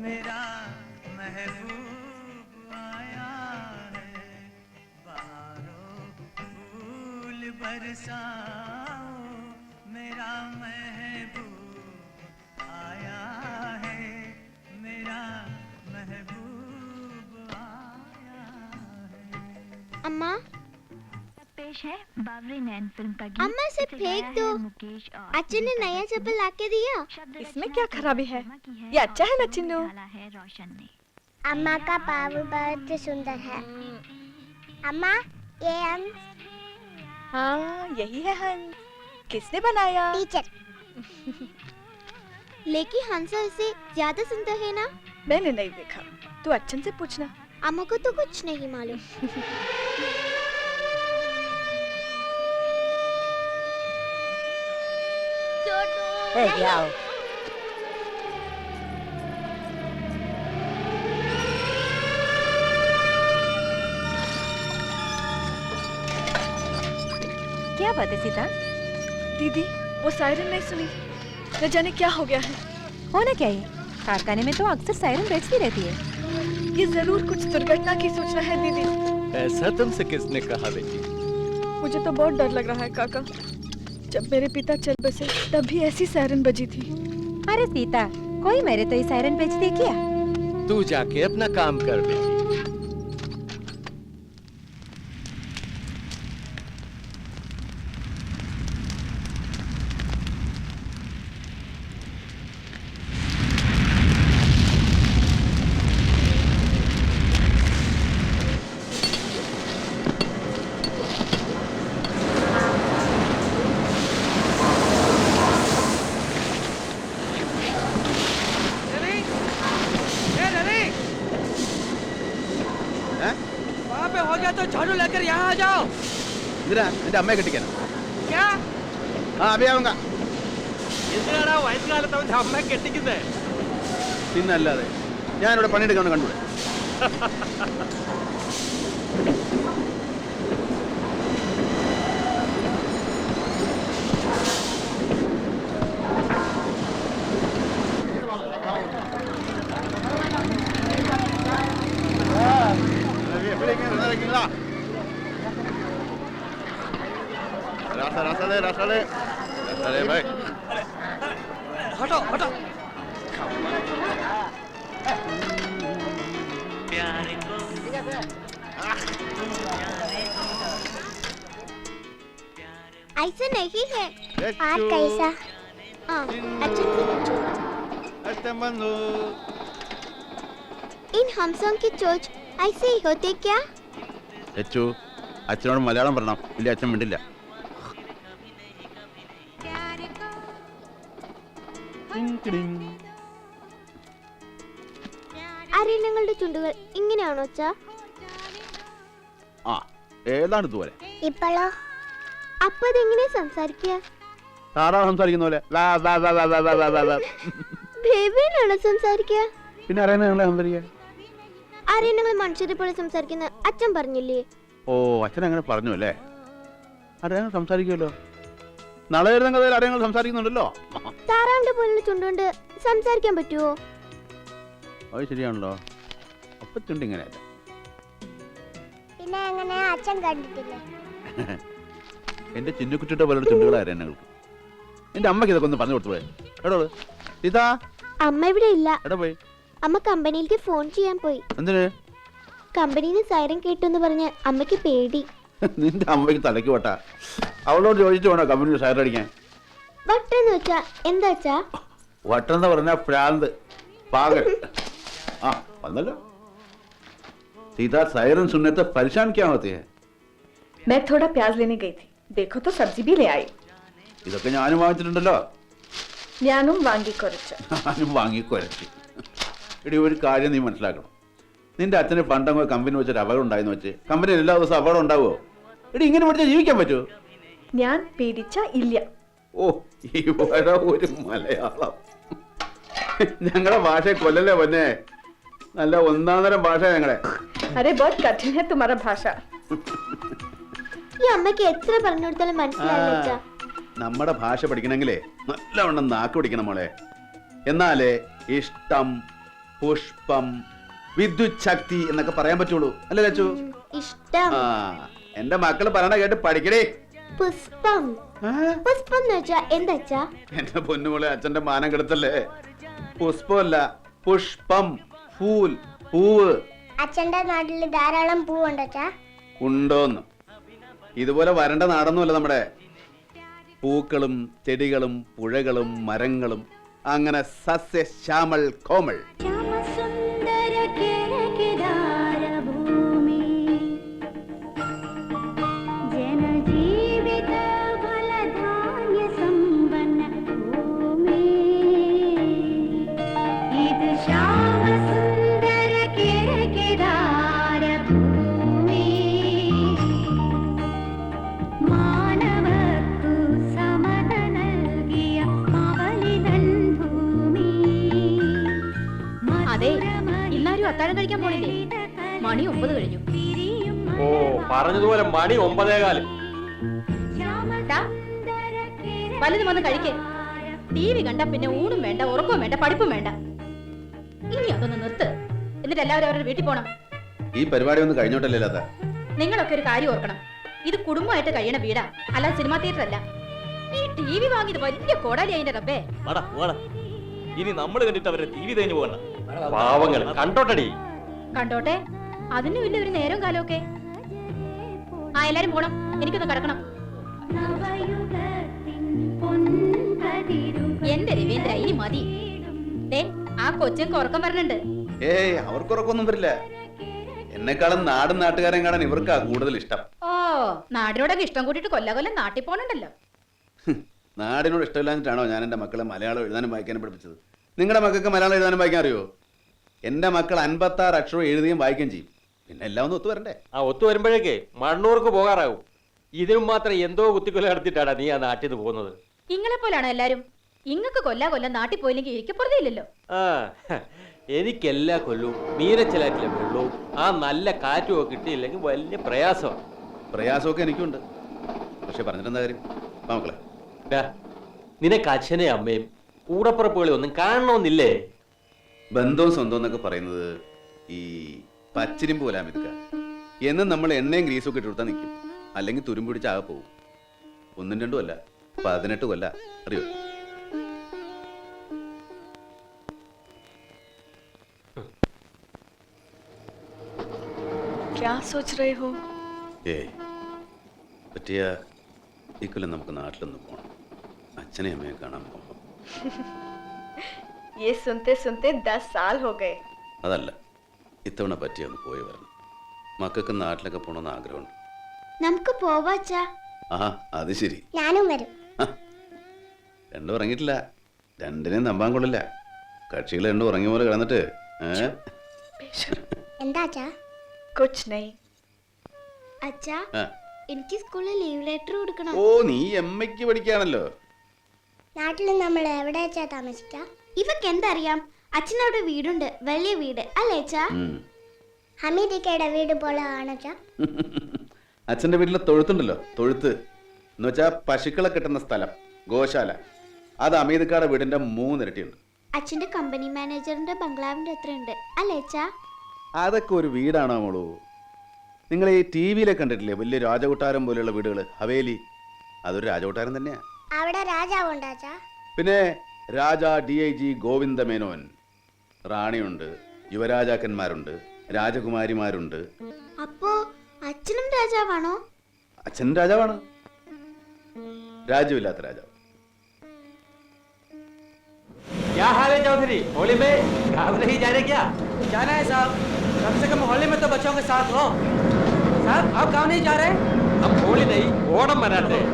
मेरा महबूब आया है, बहारों फूल बरसाओ, मेरा महबूब आया है, मेरा महबूब आया है। अम्मा पेश है बावरी नैन फिल्म का गीत। अम्मा इसे फेंक दो। अच्चन ने नया चप्पल लाके दिया। इसमें क्या खराबी है? ये अच्छा है ना चिन्नू? रोशन ने अम्मा का पाव बहुत सुंदर है। अम्मा ये हंस। हाँ यही है हंस। किसने बनाया? टीचर। लेकिन हंसा इसे ज्यादा सुंदर है ना? मैंने नहीं देखा, तू अच्छन से पूछना। अम्मा को तो कुछ नहीं मालूम। जाओ। क्या बात है सीता? दीदी वो सायरन नहीं सुनी, न जाने क्या हो गया है। होना क्या है? कारखाने में तो अक्सर सायरन बजती रहती है। ये जरूर कुछ दुर्घटना की सूचना है दीदी। ऐसा तुमसे किसने कहा बेटी? मुझे तो बहुत डर लग रहा है काका। जब मेरे पिता चल बसे तब भी ऐसी सायरन बजी थी। अरे सीता, कोई मेरे तो ये सायरन बेचती है क्या? तू जाके अपना काम कर बेटी। झाड़ू लेकर यहाँ आ जाओ। എന്റെ അമ്മയെ കെട്ടിക്കാനോ? क्या? ആ അഭിയാവുക. എന്തിനാടാ വയസ്സുകാലത്ത് അവന്റെ അമ്മയെ കെട്ടിക്കുന്നേ? പിന്നല്ലാതെ ഞാനിവിടെ പണിയെടുക്കാൻ കണ്ടുകൂടെ? भाई हटो हटो। ऐसा नहीं है। आज कैसा? हाँ, अच्छा इन हमसों की चोच ऐसे ही होते क्या? അച്ചു അച്ഛനോട് മലയാളം പറയണം, ഇല്ല അച്ഛൻ മിണ്ടില്ല. അരെ നിങ്ങളുടെ ചുണ്ടുകൾ ഇങ്ങനെയാണോ അച്ഛാ? ആ ഏതാണ് ഇതുപോലെ? ഇപ്പോഴോ? അപ്പൊ അതെങ്ങനെ സംസാരിക്കുക? താറാവ് സംസാരിക്കുന്ന പോലെ. ബേബിയാണോ സംസാരിക്കുക? പിന്നെ അറിയാൻ സംസാരിക്കുക? ആരെ നിങ്ങൾ മനുഷ്യരെ പോലെ സംസാരിക്കുന്ന അച്ഛൻ പറഞ്ഞില്ലേ? ഓ അച്ഛൻ അങ്ങനെ പറഞ്ഞു അല്ലേ? അറിയാൻ സംസാരിക്കുമല്ലോ. നാളെ വരുന്ന കഥയിൽ അറിയാൻ സംസാരിക്കുന്നുണ്ടല്ലോ. താറാവിന്റെ പോലുള്ള ചുണ്ടുകൊണ്ട് സംസാരിക്കാൻ പറ്റുമോ? അത് ശരിയാണല്ലോ. അപ്പൊ ചുണ്ട് ഇങ്ങനെയല്ല. പിന്നെ അങ്ങനെ അച്ഛൻ കണ്ടിട്ടില്ല. എന്റെ ചിന്നുകുട്ടിയുടെ പോലുള്ള ചുണ്ടുകളായിരുന്നു ഞങ്ങൾക്ക്. എന്റെ അമ്മക്ക് ഇതൊക്കെ ഒന്ന് പറഞ്ഞു കൊടുത്തു പോയെ. എടോ ഇതാ അമ്മ ഇവിടെ ഇല്ല. എടാ പോയി. അമ്മ കമ്പനിയിലേക്ക് ഫോൺ ചെയ്യാൻ പോയി. എന്തിന്? കമ്പനിയിൽ നിന്ന് സൈറൻ കേട്ടെന്ന് പറഞ്ഞ് അമ്മയ്ക്ക് പേടി. നിന്റെ അമ്മയ്ക്ക് തലയ്ക്ക് വട്ടാ. അവളോട് ചോദിച്ചു വേണോ കമ്പനിയിൽ സൈറൻ അടിക്കാൻ? വട്ടെന്ന് വെച്ചാ എന്താ വെച്ചാ? വട്ടെന്ന് പറഞ്ഞാ പ്രാന്ത്, പാകൽ. ആ വന്നല്ലോ. सीधा सायरन सुनने तो परेशान क्या होती है? मैं थोड़ा प्याज लेने गई थी, देखो तो सब्जी भी ले आई. ഇതൊക്കെ ഞാനും വാങ്ങിച്ചിട്ടുണ്ടല്ലോ. ഞാനും വാങ്ങിക്കൊരച്ചു. ഞാനും വാങ്ങിക്കൊരച്ചു. ഇടി ഒരു കാര്യം നീ മനസ്സിലാക്കണം. നിന്റെ അച്ഛന് പണ്ടങ്ങോ കമ്പനി വെച്ചൊരു അപകടം ഉണ്ടായെന്ന് വെച്ച് കമ്പനിയിൽ എല്ലാ ദിവസവും അപകടം ഉണ്ടാവുമോ? ഇടി ഇങ്ങനെ പഠിച്ചാൽ ജീവിക്കാൻ പറ്റുമോ? ഞാൻ പേടിച്ച ഇല്ല. ഓ ഇവിടെ ഒരു മലയാളം. ഞങ്ങളുടെ ഭാഷ കൊല്ലല്ലേ പൊന്നെ. നല്ല ഒന്നാന്തരം ഭാഷ ഞങ്ങളെ. अरे बहुत कठिन है तुम्हारा भाषा. ഈ അമ്മയ്ക്ക് എത്ര പറഞ്ഞു കൊടുത്താലും മനസ്സിലാവില്ല. നമ്മുടെ ഭാഷ പഠിക്കണമെങ്കിലേ നല്ലവണ്ണം നാക്ക് പിടിക്കണം മോളെ. എന്നാലേ ഇഷ്ടം, പുഷ്പം, വിദ്യുത് ശക്തി എന്നൊക്കെ പറയാൻ പറ്റുള്ളൂ അല്ലേ ലച്ചു? ഇഷ്ടം. ആ എന്റെ മക്കള് പറയണ കേട്ട് പഠിക്കണേ. പുഷ്പം. പുഷ്പം എന്ന് വെച്ചാ എന്താ? എന്റെ പൊന്നുമോളെ, അച്ഛന്റെ മാനം കെടുത്തല്ലേ. പുഷ്പമല്ല, പുഷ്പം, ഫൂൽ, പൂവ്. അച്ഛന്റെ നാട്ടില് ധാരാളം പൂവുണ്ടോ? ഉണ്ടോന്ന്. ഇതുപോലെ വരണ്ട നാടൊന്നുമല്ല നമ്മുടെ. പൂക്കളും ചെടികളും പുഴകളും മരങ്ങളും അങ്ങനെ സസ്യശ്യാമൾ കോമൾ. അത്താഴം കഴിക്കാൻ പോണില്ലേ? മണി 9 കഴിഞ്ഞു. ഓ പറഞ്ഞതുപോലെ മണി 9:15. വലുതും വന്ന് കഴിക്കേ. TV കണ്ട പിന്നെ ഊണും വേണ്ട, ഉറക്കവും വേണ്ട, പഠിപ്പും വേണ്ട. ഇനി അതൊന്ന് നിർത്ത്. എന്നിട്ട് എല്ലാവരും അവരുടെ വീട്ടിൽ പോണം. ഈ പരിപാടി ഒന്ന് കഴിഞ്ഞോട്ടല്ലേ ലത? നിങ്ങളൊക്കെ ഒരു കാര്യം ഓർക്കണം, ഇത് കുടുംബമായിട്ട് കഴിയണ വീടാ, അല്ലാതെ സിനിമാ തിയേറ്റർ അല്ല. ഈ TV വാങ്ങിയത് വലിയ കോടാലി അതിന്റെ റബ്ബേ. ഇനി നമ്മൾ കണ്ടിട്ട് അവരുടെ TV തേഞ്ഞു പോകണ്ട. പാവങ്ങൾ കണ്ടോട്ടടി. കണ്ടോട്ടെ, അതിന് പിന്നെ ഒരു നേരം കാലമൊക്കെ. ആ എല്ലാരും പോണം, എനിക്കൊന്ന് കിടക്കണം. എന്റെ രവീന്ദ്ര, ഇനി മതി. ആ കൊച്ചൊക്കെ ഉറക്കം വരണുണ്ട്. ഏയ് അവർക്ക് ഉറക്കൊന്നും വരില്ല. എന്നെക്കാളും നാടും നാട്ടുകാരെയും കാണാൻ ഇവർക്കാ കൂടുതൽ ഇഷ്ടം. ഓ നാടിനോടൊക്കെ ഇഷ്ടം കൂട്ടിട്ട് കൊല്ലം നാട്ടിൽ പോണുണ്ടല്ലോ. നാടിനോട് ഇഷ്ടമില്ലാഞ്ഞിട്ടാണോ ഞാൻ എന്റെ മക്കളെ മലയാളം എഴുതാനും വായിക്കാനും പഠിപ്പിച്ചത്? നിങ്ങളുടെ മക്കൾക്ക് മലയാളം എഴുതാനും വായിക്കാൻ അറിയോ? എന്റെ മക്കൾ 56 അക്ഷരം എഴുതുകയും വായിക്കുകയും ചെയ്യും. പിന്നെ എല്ലാം ഒന്ന് ഒത്തു വരണ്ടേ? ആ ഒത്തു വരുമ്പോഴേക്ക് മണ്ണൂർക്ക് പോകാറാവും. ഇതിനും മാത്രം എന്തോ കുത്തിക്കൊല നടത്തിയിട്ടാണ് നീ ആ നാട്ടിൽ നിന്ന് പോകുന്നത്. ഇങ്ങളെ പോലാണോ എല്ലാരും? ഇങ്ങക്ക് കൊല്ലം നാട്ടിൽ പോയില്ലെങ്കിൽ ഇരിക്കപ്പുറതയില്ലല്ലോ. ആ എനിക്ക് എല്ലാ കൊല്ലവും നീരച്ചലാറ്റിലെ വെള്ളവും ആ നല്ല കാറ്റും ഒക്കെ കിട്ടിയില്ലെങ്കിൽ വലിയ പ്രയാസമാണ്. പ്രയാസമൊക്കെ എനിക്കുണ്ട്. പക്ഷെ പറഞ്ഞിട്ടെന്താ കാര്യം? മക്കളെ, നിനക്ക് അച്ഛനെയും അമ്മയും കൂടപ്പുറപ്പുകളെ ഒന്നും കാണണമെന്നില്ലേ? ബന്ധവും സ്വന്തം എന്നൊക്കെ പറയുന്നത് ഈ പച്ചിരിമ്പ് പോലാ മിതുക്ക. എന്നും നമ്മൾ എണ്ണയും ഗ്രീസും ഒക്കെ ഇട്ടുകൊടുത്താൽ നിൽക്കും, അല്ലെങ്കിൽ തുരുമ്പ് പിടിച്ച് ആകെ പോകും. 1 2 അല്ല, 18 കൊല്ല. അറിയോ? क्या सोच रहे हो? പറ്റിയ ഇക്കൊല്ലം നമുക്ക് നാട്ടിലൊന്ന് പോകണം. അച്ഛനെയും അമ്മയെ കാണാൻ പോകണം. ये सुनते सुनते 10 साल हो गए. അതല്ല, ഇത്തവണ പറ്റിയ ഒന്ന് പോയി വരണം. മക്കൾക്ക് നാട്ടിലൊക്കെ പോകണമെന്ന് ആഗ്രഹമുണ്ട്. നമുക്ക് പോവാച്ചാ? ആ അത് ശരി, ഞാനും വരും. രണ്ടും ഉറങ്ങിയിട്ടില്ല. രണ്ടിനെയും നമ്പാൻ കൊള്ളില്ല. കക്ഷികൾ രണ്ടും ഉറങ്ങിയ പോലെ കിടന്നിട്ട്. എന്താച്ചാ? कुछ नहीं. അച്ഛാ, എനിക്ക് സ്കൂളിൽ ലീവ് ലെറ്റർ കൊടുക്കണം. ഓ നീ എമ്മയ്ക്ക് പഠിക്കാണല്ലോ. നാട്ടിൽ നമ്മൾ എവിടെ വെച്ചാ താമസിക്ക? ഇവക്ക് എന്തറിയാം? അച്ഛനവിടെ വീടുണ്ട്, വലിയ വീട് അല്ലേ അച്ഛാ? ഹമീദിക്കയുടെ വീട് പോലെ ആണച്ചാ. അച്ഛന്റെ വീട്ടിലെ തൊഴുത്തുണ്ടല്ലോ, തൊഴുത്ത് എന്ന് വെച്ചാ പശുക്കളെ കിട്ടുന്ന സ്ഥലം, ഗോശാല. അത് അമീദിക്കാടെ വീടിന്റെ 3 ഇരട്ടിയുണ്ട്. അച്ഛന്റെ കമ്പനി മാനേജറിന്റെ ബംഗ്ലാവിന്റെ എത്രയുണ്ട് അല്ലേ അച്ഛാ? അതൊക്കെ ഒരു വീടാണോ മോളൂ? നിങ്ങൾ ഈ TV-യിലെ കണ്ടിട്ടില്ലേ വലിയ രാജകൊട്ടാരം പോലെയുള്ള വീടുകൾ, ഹവേലി? അതൊരു രാജകൊട്ടാരം തന്നെയാ. അവിടെ രാജാവുണ്ടാച്ചാ? പിന്നെ രാജ DIG ഗോവിന്ദ മേനോൻ, റാണിയുണ്ട്, യുവരാജാക്കന്മാരുണ്ട്, രാജകുമാരിമാരുണ്ട്. അപ്പോ അച്ഛനും രാജാവാണോ? അച്ഛൻ രാജാവാണ്, രാജ്യമില്ലാത്ത രാജാവ്. क्या हाल है चौधरी? होली में गाँव नहीं जा रहे क्या? जाना है साहब, कम से कम होली में तो बच्चों के साथ हो। साहब आप गाँव नहीं जा रहे? हम होली नहीं ओणम मनाते हैं.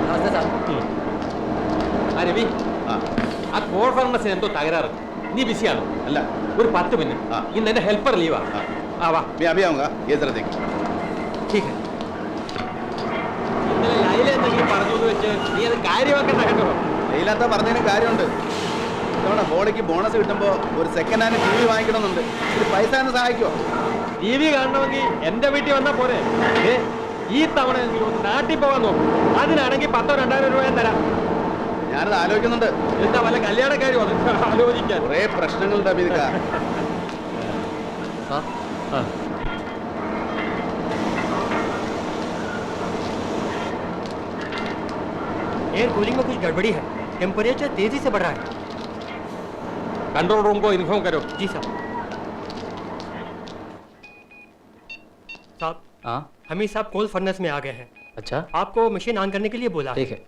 नमस्ते साहब. രവി, ആ കോൾ ഫർമസിന് എന്തോ തകരാറ്. നീ ബിസിയാണോ? അല്ല, ഒരു 10 മിനിറ്റ്. ഇന്ന് എന്റെ ഹെൽപ്പർ ലീവാ. വാ. अभी आऊंगा ये जरा देख. ठीक है. ഇന്നലെ ലൈല എന്തെങ്കിലും പറഞ്ഞു എന്ന് വെച്ച് നീ അത് കാര്യമാക്കണ്ട കേട്ടോ. ലൈലാത്ത പറഞ്ഞതിന് കാര്യമുണ്ട്. ഇത്തവണ ഹോളിക്ക് ബോണസ് കിട്ടുമ്പോൾ ഒരു സെക്കൻഡ് ഹാൻഡ് TV വാങ്ങിക്കണമെന്നുണ്ട്. ഇത് പൈസ എന്ന് സഹായിക്കുമോ? TV കാണണമെങ്കിൽ എന്റെ വീട്ടിൽ വന്നാൽ പോരെ. ഈ തവണ നാട്ടിൽ പോകാൻ നോക്കും. അതിനാണെങ്കിൽ 10,000 2,000 രൂപ തരാം. ഞാനത് ആലോചിക്കുന്നുണ്ട്. എന്താ വല്ല കല്യാണക്കാരും ആലോചിക്കാൻ കുറെ പ്രശ്നങ്ങളുണ്ട് അമീദ്ക്ക. एयर कूलिंग में कुछ गड़बड़ी है, टेम्परेचर तेजी से बढ़ रहा है। कंट्रोल रूम को इन्फॉर्म करो। जी साहब। साहब, हाँ हमीद साहब कोल फर्नेस में आ गए हैं। अच्छा आपको मशीन ऑन करने के लिए बोला है। ठीक है।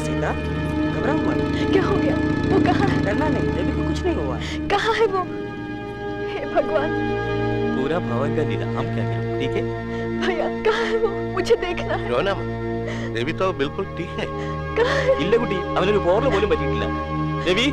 सीता, घबराओ मत। क्या हो गया? वो कहाँ है? डरना नहीं, देवी को कुछ नहीं हुआ। कहाँ है वो? हे भगवान, पूरा भवन का निजाम क्या करूं? ठीक है भैया कहाँ है वो? मुझे देखना है। രോന രവി तो बिल्कुल ठीक है. कहाँ है? ഇല്ല കുട്ടി, അവനൊരു പോറൽ പോലും പറ്റിയിട്ടില്ല. രവി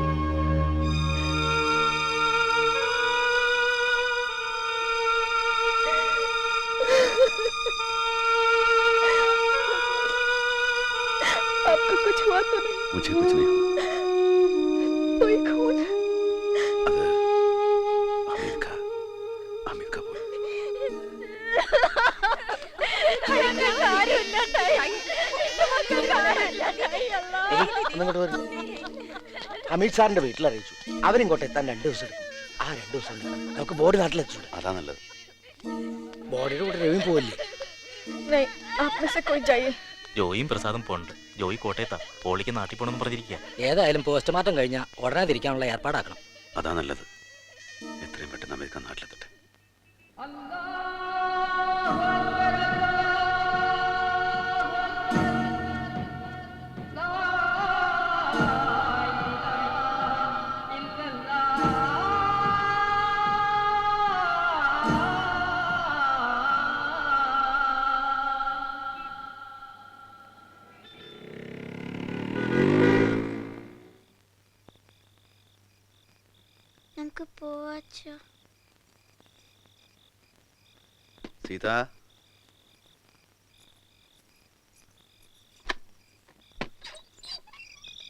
आपको कुछ हुआ तो नहीं? मुझे कुछ नहीं हुआ. तो ये खून അത് അമീദ്ക്ക പോയി. അമീത് സാറിന്റെ വീട്ടിൽ അറിയിച്ചു. അവരിങ്ങോട്ട് എത്താൻ 2 ദിവസം എടുക്കും. ആ 2 ദിവസം കൊണ്ട് നമുക്ക് ബോഡി നാട്ടിലെത്തിച്ചു. അതാ നല്ലത്. ബോഡിയുടെ കൂടെ രവി പോവില്ലേ? नहीं, आप में से कोई जाइए. ജോയിയും പ്രസാദും പോണ്ട്. ജോയി കോട്ടയത്താ, പോളിക്ക് നാട്ടിൽ പോണെന്ന് പറഞ്ഞിരിക്കുക. ഏതായാലും പോസ്റ്റ്മോർട്ടം കഴിഞ്ഞാൽ ഉടനെ തിരിക്കാനുള്ള ഏർപ്പാടാക്കണം. അതാ നല്ലത്. എത്രയും പെട്ടെന്ന് അമീദ്ക്ക നാട്ടിലെത്തട്ടെ. നമുക്ക് പോവാച്ചോ. सीता,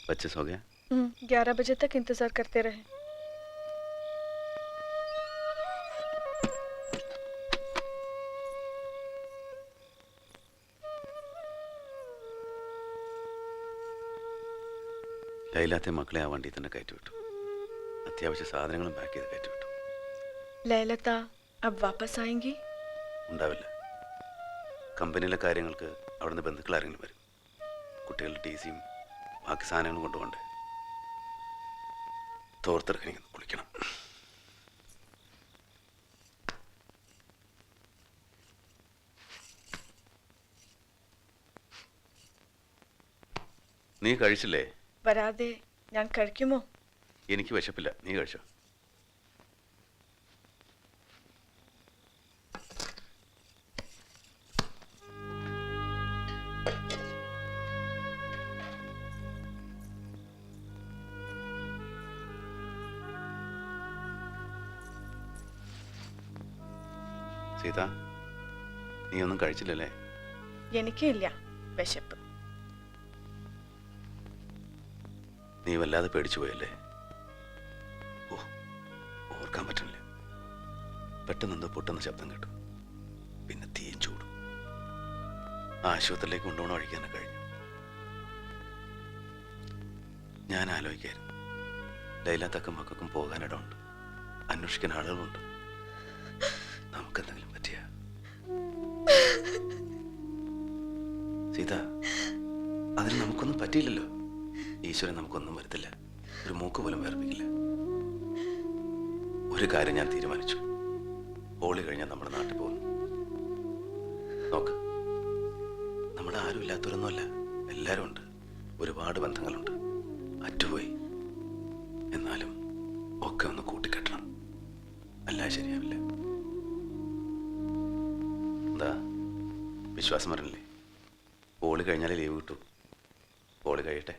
बच्चे सो गए? 11 बजे तक इंतजार करते रहे. ലൈലാത്തെ മക്കളെ ആ വണ്ടി തന്നെ കയറ്റി വിട്ടു. അത്യാവശ്യ സാധനങ്ങളും പാക്ക് ചെയ്ത് കയറ്റി വിട്ടു. लैलता अब वापस आएंगी? ഉണ്ടാവില്ല. കമ്പനിയിലെ കാര്യങ്ങൾക്ക് അവിടുന്ന് ബന്ധുക്കൾ ആരെങ്കിലും വരും. കുട്ടികളുടെ ടിസിയും ബാക്കി സാധനങ്ങളും കൊണ്ടുപോകണ്ടേ. തോർത്തെടുക്കാൻ കുളിക്കണം. നീ കഴിച്ചില്ലേ? വരാതെ ഞാൻ കഴിക്കുമോ? എനിക്ക് വിശപ്പില്ല, നീ കഴിച്ചോ. സീത, നീ ഒന്നും കഴിച്ചില്ലല്ലേ? എനിക്കില്ല വിശപ്പ്. നീ വല്ലാതെ പേടിച്ചു പോയല്ലേ? ഓ, ഓർക്കാൻ പറ്റുന്നില്ല. പെട്ടെന്ന് എന്തോ പൊട്ടുന്ന ശബ്ദം കേട്ടു. പിന്നെ തീയും ചൂടും. ആശുപത്രിയിലേക്ക് കൊണ്ടുപോകണ വഴിക്കാനെ കഴിഞ്ഞു. ഞാൻ ആലോചിക്കായിരുന്നു, ലൈലാത്തക്കും മക്കൾക്കും പോകാനിടമുണ്ട്, അന്വേഷിക്കാൻ ആളുകളുണ്ട്. നമുക്കെന്തെങ്കിലും പറ്റിയ സീത, അതിന് നമുക്കൊന്നും പറ്റിയില്ലല്ലോ. ഈശ്വരൻ നമുക്കൊന്നും വരുത്തില്ല, ഒരു മൂക്ക് പോലും വേർപ്പിക്കില്ല. ഒരു കാര്യം ഞാൻ തീരുമാനിച്ചു, ഹോളി കഴിഞ്ഞാൽ നമ്മുടെ നാട്ടിൽ പോകുന്നു. നോക്ക്, നമ്മുടെ ആരും ഇല്ലാത്തവരൊന്നുമല്ല, എല്ലാവരും ഉണ്ട്. ഒരുപാട് ബന്ധങ്ങളുണ്ട്. അറ്റുപോയി, എന്നാലും ഒക്കെ ഒന്ന് കൂട്ടിക്കെട്ടണം, അല്ല ശരിയാവില്ല. എന്താ വിശ്വാസം പറഞ്ഞില്ലേ? ഹോളി കഴിഞ്ഞാലേ ലീവ് കിട്ടൂ. ഹോളി കഴിയട്ടെ,